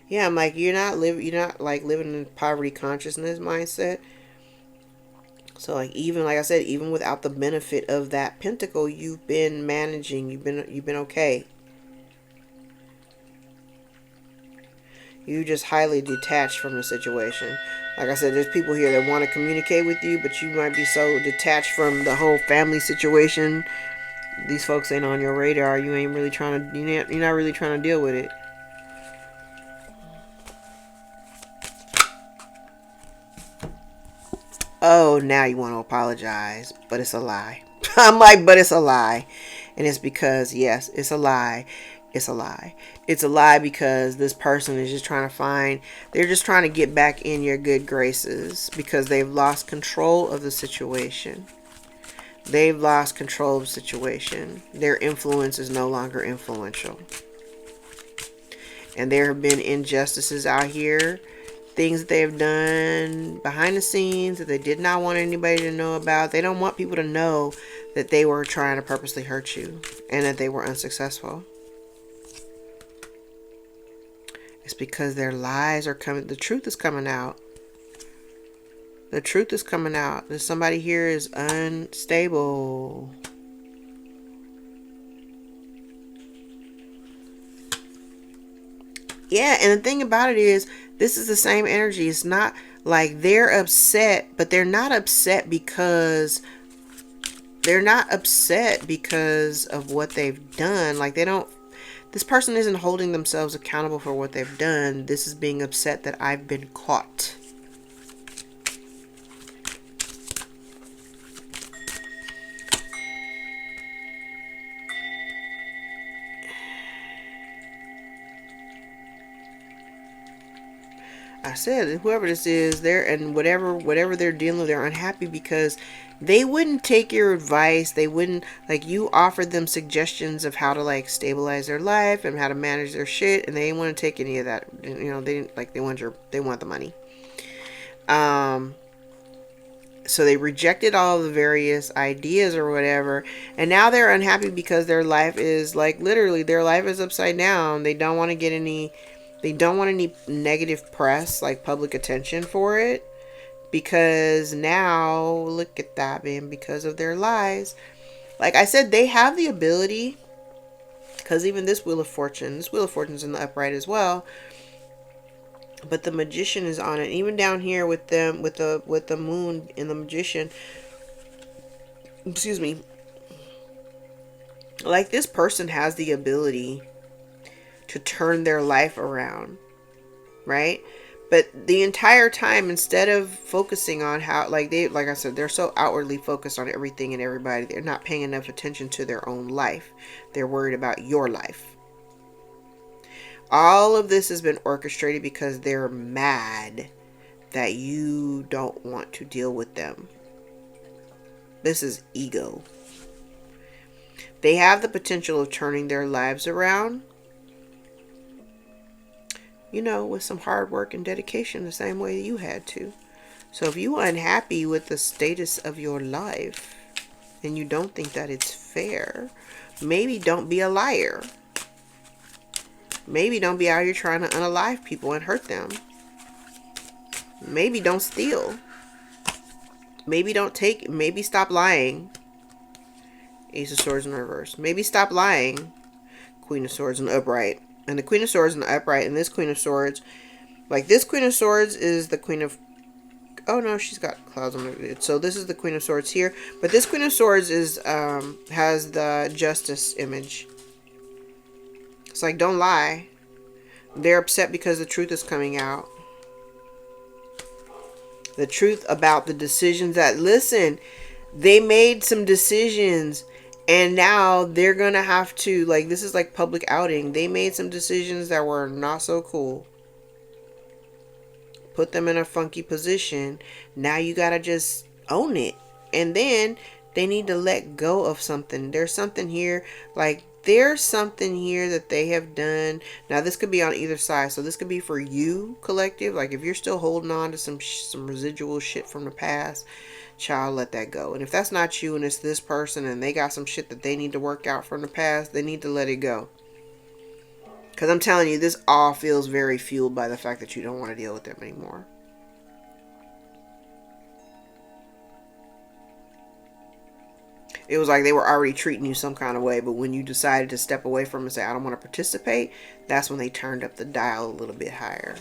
Yeah, I'm like, you're not like living in poverty consciousness mindset. So like, even like I said, even without the benefit of that pentacle, you've been managing, you've been okay. You just highly detached from the situation. Like I said, there's people here that want to communicate with you, but you might be so detached from the whole family situation. These folks ain't on your radar. You ain't really trying to, you're not really trying to deal with it. Oh, now you want to apologize, but it's a lie. I'm like, but it's a lie. And it's because, yes, it's a lie. It's a lie. It's a lie because this person is just trying to they're just trying to get back in your good graces because they've lost control of the situation. They've lost control of the situation. Their influence is no longer influential. And there have been injustices out here. Things that they've done behind the scenes that they did not want anybody to know about. They don't want people to know that they were trying to purposely hurt you and that they were unsuccessful. It's because their lies are coming. The truth is coming out. The truth is coming out. There's somebody here is unstable. Yeah, and the thing about it is, this is the same energy. It's not like they're upset, but they're not upset because of what they've done. Like this person isn't holding themselves accountable for what they've done. This is being upset that I've been caught. I said, whoever this is, whatever they're dealing with, they're unhappy because they wouldn't take your advice. They wouldn't, like, you offered them suggestions of how to like stabilize their life and how to manage their shit, and they didn't want to take any of that. You know, they didn't like, they want the money. So they rejected all of the various ideas or whatever, and now they're unhappy because their life is like, literally their life is upside down. They don't want any negative press, like public attention for it, because now look at that, man, because of their lies. Like I said, they have the ability, because even this Wheel of Fortune's in the upright as well, but the Magician is on it. Even down here with them, with the moon in the Magician, excuse me, like this person has the ability to turn their life around, right? But the entire time, instead of focusing on how, like I said, they're so outwardly focused on everything and everybody, they're not paying enough attention to their own life. They're worried about your life. All of this has been orchestrated because they're mad that you don't want to deal with them. This is ego. They have the potential of turning their lives around, you know, with some hard work and dedication the same way you had to. So if you're unhappy with the status of your life and you don't think that it's fair, maybe don't be a liar. Maybe don't be out here trying to unalive people and hurt them. Maybe don't steal. Maybe stop lying. Ace of Swords in reverse. Maybe stop lying. Queen of Swords in the upright. And the Queen of Swords in the upright and this Queen of Swords, like this Queen of Swords is the Queen of, oh no, she's got clouds on her. So this is the Queen of Swords here. But this Queen of Swords is has the Justice image. It's like, don't lie. They're upset because the truth is coming out. The truth about the decisions that, listen, they made some decisions and now they're gonna have to, like, this is like public outing. They made some decisions that were not so cool. Put them in a funky position. Now you gotta just own it. And then they need to let go of something. There's something here, like there's something here that they have done. Now this could be on either side. So this could be for you, collective. Like if you're still holding on to some residual shit from the past, child, let that go. And if that's not you and it's this person and they got some shit that they need to work out from the past, they need to let it go. Because I'm telling you, this all feels very fueled by the fact that you don't want to deal with them anymore. It was like they were already treating you some kind of way, but when you decided to step away from them and say, I don't want to participate, that's when they turned up the dial a little bit higher.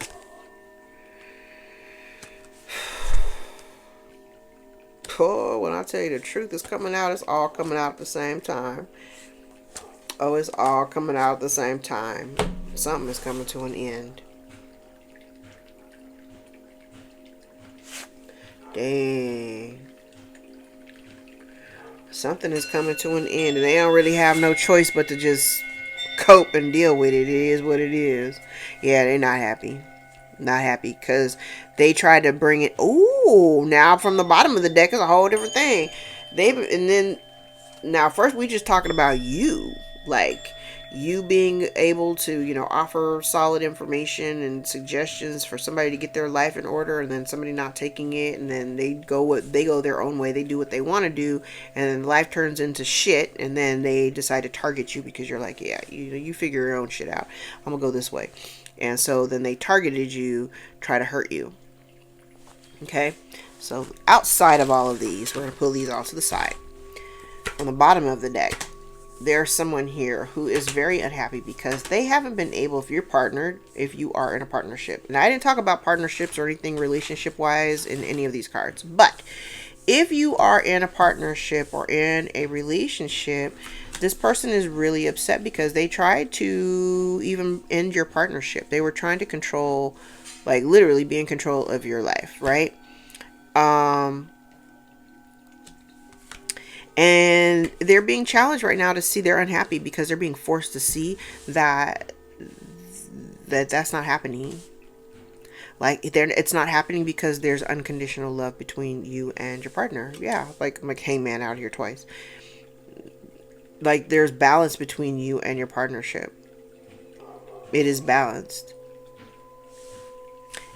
Oh, when I tell you the truth is coming out, it's all coming out at the same time. Oh, it's all coming out at the same time. Something is coming to an end. Dang. Something is coming to an end and they don't really have no choice but to just cope and deal with it. It is what it is. Yeah, they're not happy. Not happy because they tried to bring it. Ooh, now from the bottom of the deck is a whole different thing. And then now first we just talking about you, like you being able to, you know, offer solid information and suggestions for somebody to get their life in order, and then somebody not taking it, and then they go their own way, they do what they want to do, and then life turns into shit, and then they decide to target you because you're like, yeah, you figure your own shit out, I'm gonna go this way. And so then they targeted you, try to hurt you. Okay, so outside of all of these, we're gonna pull these off to the side. On the bottom of the deck, there's someone here who is very unhappy because they haven't been able, if you're partnered, if you are in a partnership. Now, I didn't talk about partnerships or anything relationship wise in any of these cards, but if you are in a partnership or in a relationship, this person is really upset because they tried to even end your partnership. They were trying to control, like literally be in control of your life, right? And they're being challenged right now to see, they're unhappy because they're being forced to see that that's not happening. Like it's not happening because there's unconditional love between you and your partner. Yeah, like I'm like hangman out here twice. Like there's balance between you and your partnership. It is balanced.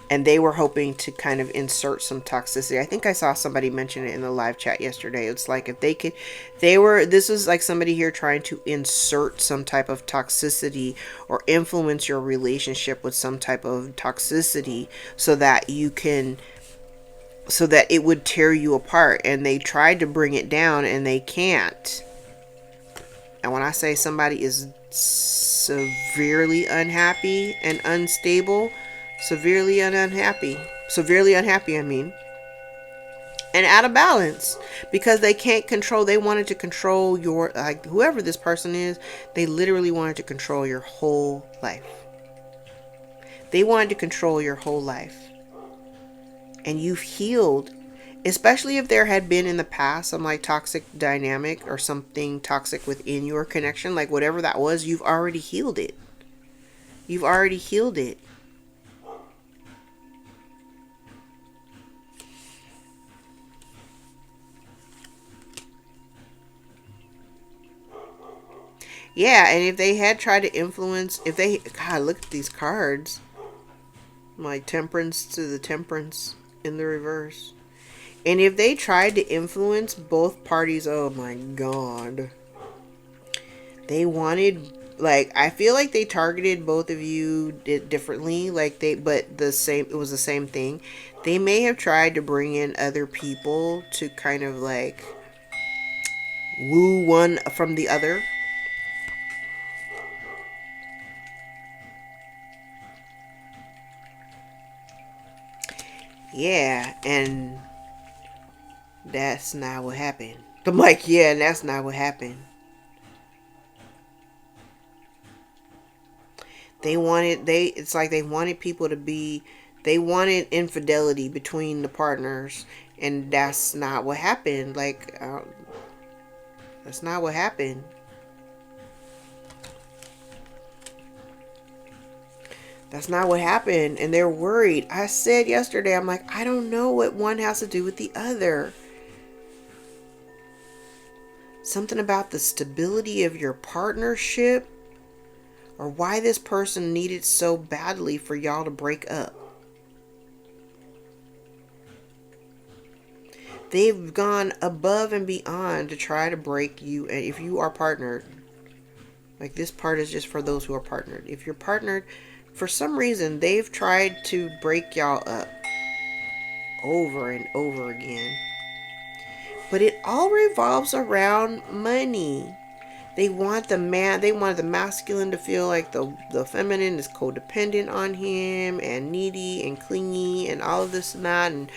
And they were hoping to kind of insert some toxicity. I think I saw somebody mention it in the live chat yesterday. It's like if they could, this was like somebody here trying to insert some type of toxicity or influence your relationship with some type of toxicity so that it would tear you apart. And they tried to bring it down and they can't. And when I say somebody is severely unhappy and unstable, severely unhappy, I mean, and out of balance because they can't control, they wanted to control your, like whoever this person is, they literally wanted to control your whole life. They wanted to control your whole life. And you've healed, especially if there had been in the past some like toxic dynamic or something toxic within your connection, like whatever that was, you've already healed it. You've already healed it. Yeah, and if they had tried to influence, if they, God, look at these cards. Like temperance to the temperance in the reverse. And if they tried to influence both parties, oh my God. They wanted, like, I feel like they targeted both of you differently. Like, but the same, it was the same thing. They may have tried to bring in other people to kind of like woo one from the other. Yeah, and that's not what happened. I'm like, yeah, and that's not what happened. It's like they wanted people to be, they wanted infidelity between the partners, and that's not what happened. Like, that's not what happened. That's not what happened. And they're worried. I said yesterday, I'm like, I don't know what one has to do with the other. Something about the stability of your partnership, or why this person needed so badly for y'all to break up. They've gone above and beyond to try to break you. And if you are partnered, like, this part is just for those who are partnered. If you're partnered, for some reason, they've tried to break y'all up over and over again. But it all revolves around money. They want the man, they want the masculine to feel like the feminine is codependent on him and needy and clingy and all of this and that, and,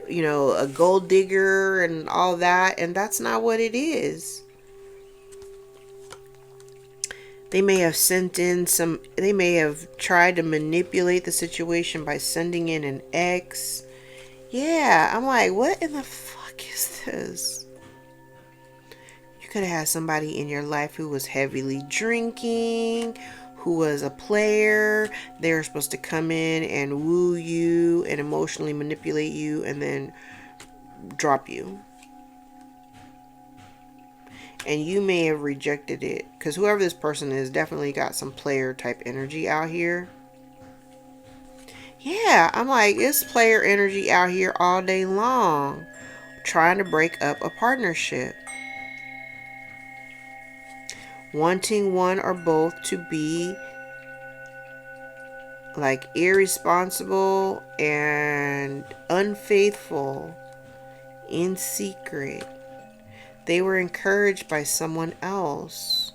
you know, a gold digger and all that. And that's not what it is. They may have sent in some, they may have tried to manipulate the situation by sending in an ex. Yeah, I'm like, what in the fuck is this? You could have had somebody in your life who was heavily drinking, who was a player. They were supposed to come in and woo you and emotionally manipulate you and then drop you. And you may have rejected it, because whoever this person is definitely got some player type energy out here. Yeah, I'm like, it's player energy out here all day long, trying to break up a partnership. Wanting one or both to be like irresponsible and unfaithful in secret. They were encouraged by someone else.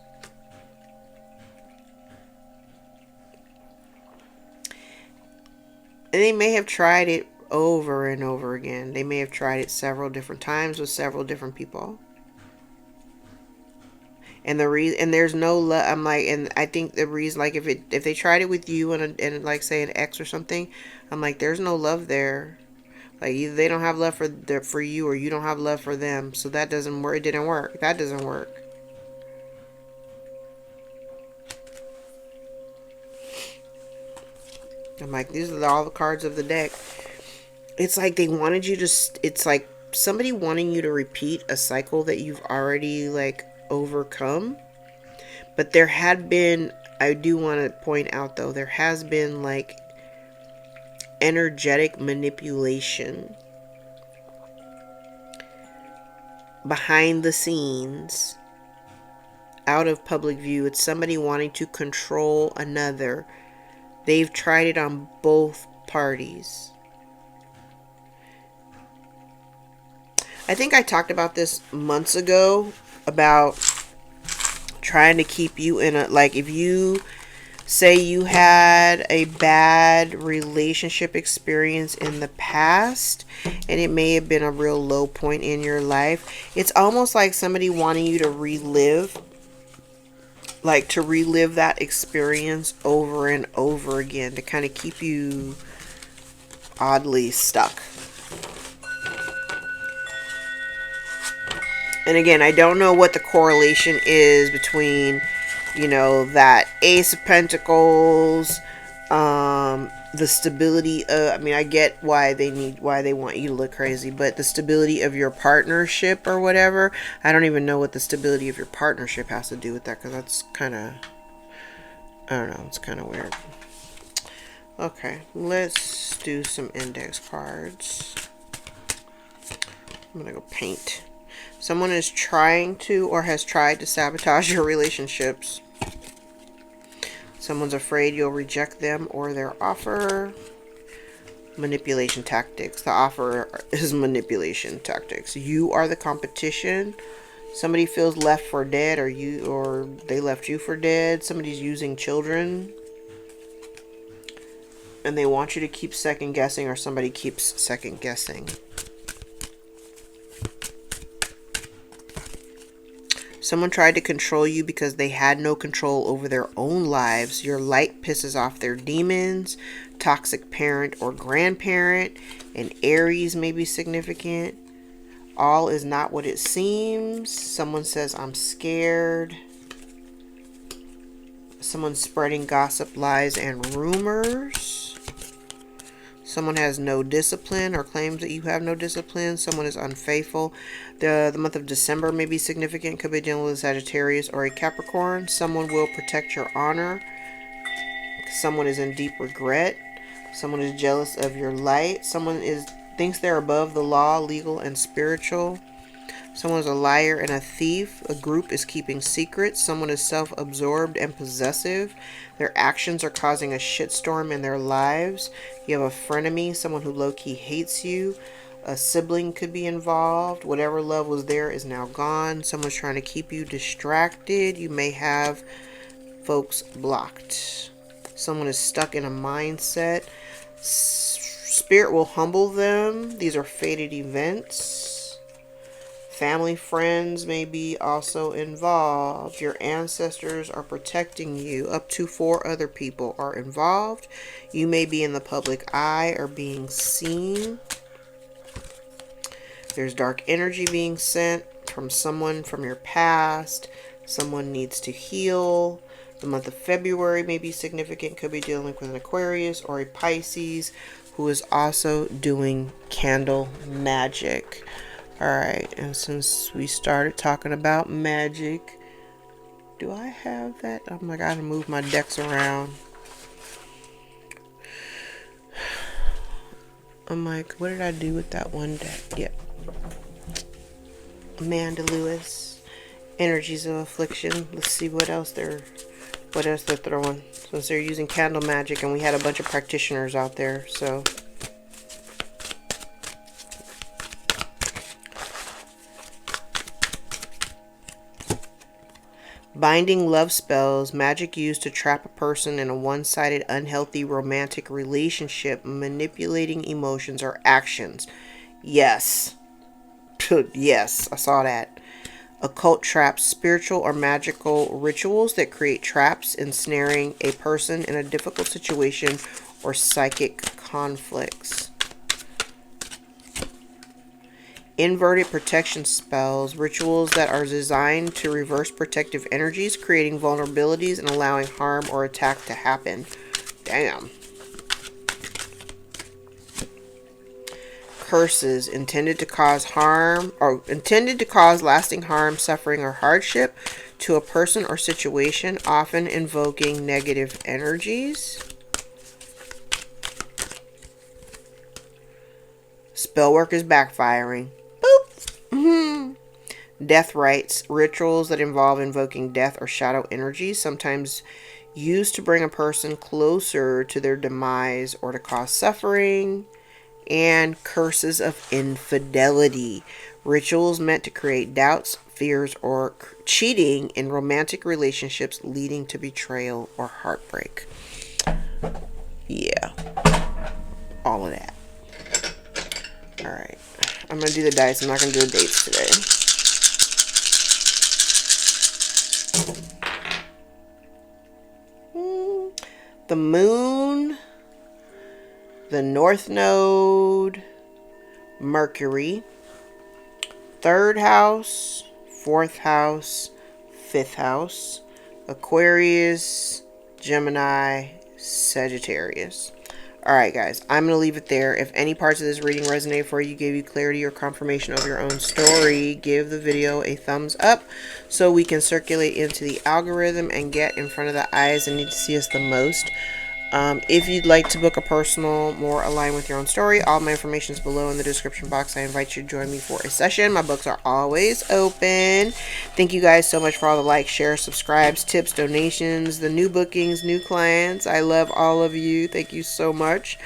And they may have tried it over and over again. They may have tried it several different times with several different people. And the reason, and there's no love. I'm like, and I think the reason, like, if they tried it with you and like say an ex or something, I'm like, there's no love there. Like, either they don't have love for you, or you don't have love for them. So that doesn't work. It didn't work. That doesn't work. I'm like, these are all the cards of the deck. It's like they wanted you to. It's like somebody wanting you to repeat a cycle that you've already like overcome. But there had been. I do want to point out though, there has been like energetic manipulation behind the scenes, out of public view. It's somebody wanting to control another. They've tried it on both parties. I think I talked about this months ago, about trying to keep you in a, like, if you say you had a bad relationship experience in the past and it may have been a real low point in your life, it's almost like somebody wanting you to relive, like to relive that experience over and over again, to kind of keep you oddly stuck. And again, I don't know what the correlation is between, you know, that Ace of Pentacles, the stability of, I mean, I get why they want you to look crazy, but the stability of your partnership or whatever, I don't even know what the stability of your partnership has to do with that, because that's kind of, I don't know, it's kind of weird. Okay, let's do some index cards. I'm gonna go paint. Someone is trying to or has tried to sabotage your relationships. Someone's afraid you'll reject them or their offer. Manipulation tactics. The offer is manipulation tactics. You are the competition. Somebody feels left for dead, or they left you for dead. Somebody's using children, and they want you to keep second guessing, or somebody keeps second guessing. Someone tried to control you because they had no control over their own lives. Your light pisses off their demons. Toxic parent or grandparent. An Aries may be significant. All is not what it seems. Someone says, I'm scared. Someone's spreading gossip, lies, and rumors. Someone has no discipline or claims that you have no discipline. Someone is unfaithful. The month of December may be significant. Could be dealing with a Sagittarius or a Capricorn. Someone will protect your honor. Someone is in deep regret. Someone is jealous of your light. Someone thinks they're above the law, legal, and spiritual. Someone is a liar and a thief. A group is keeping secrets. Someone is self-absorbed and possessive. Their actions are causing a shitstorm in their lives. You have a frenemy, someone who low-key hates you. A sibling could be involved. Whatever love was there is now gone. Someone's trying to keep you distracted. You may have folks blocked. Someone is stuck in a mindset. Spirit will humble them. These are fated events. Family, friends may be also involved. Your ancestors are protecting you. Up to 4 other people are involved. You may be in the public eye or being seen. There's dark energy being sent from someone from your past. Someone needs to heal. The month of February may be significant. Could be dealing with an Aquarius or a Pisces who is also doing candle magic. Alright, and since we started talking about magic, do I have that? Oh my god, I move my decks around. I'm like, what did I do with that one deck? Yep. Amanda Lewis. Energies of Affliction. Let's see what else they're throwing. Since they're using candle magic, and we had a bunch of practitioners out there, so... Binding love spells, magic used to trap a person in a one-sided, unhealthy romantic relationship, manipulating emotions or actions. Yes. Yes, I saw that. Occult traps, spiritual or magical rituals that create traps, ensnaring a person in a difficult situation or psychic conflicts. Inverted protection spells, rituals that are designed to reverse protective energies, creating vulnerabilities and allowing harm or attack to happen. Damn. Curses, intended to cause harm, or intended to cause lasting harm, suffering, or hardship to a person or situation, often invoking negative energies. Spell work is backfiring. Death rites, rituals that involve invoking death or shadow energies, sometimes used to bring a person closer to their demise or to cause suffering. And curses of infidelity, rituals meant to create doubts, fears, or cheating in romantic relationships, leading to betrayal or heartbreak. Yeah, all of that. All right, I'm gonna do the dice. I'm not gonna do the dates today. The moon, the north node, Mercury, 3rd house, 4th house, 5th house, Aquarius, Gemini, Sagittarius. Alright guys, I'm going to leave it there. If any parts of this reading resonate for you, gave you clarity or confirmation of your own story, give the video a thumbs up so we can circulate into the algorithm and get in front of the eyes that need to see us the most. If you'd like to book a personal, more aligned with your own story, all my information is below in the description box. I invite you to join me for a session. My books are always open. Thank you guys so much for all the likes, shares, subscribes, tips, donations, the new bookings, new clients. I love all of you. Thank you so much.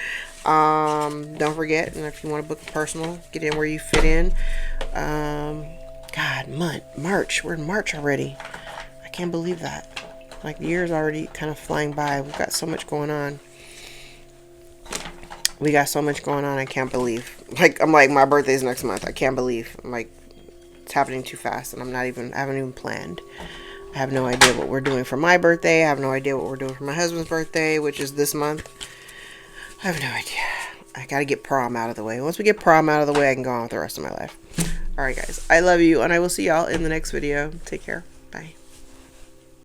Don't forget, and if you want to book a personal, get in where you fit in. God, March. We're in March already. I can't believe that. Like, the year's already kind of flying by. We've got so much going on. I can't believe. Like, I'm like, my birthday's next month. I can't believe. I'm like, it's happening too fast, and I haven't even planned. I have no idea what we're doing for my birthday. I have no idea what we're doing for my husband's birthday, which is this month. I have no idea. I gotta get prom out of the way. Once we get prom out of the way, I can go on with the rest of my life. Alright, guys. I love you, and I will see y'all in the next video. Take care. Bye.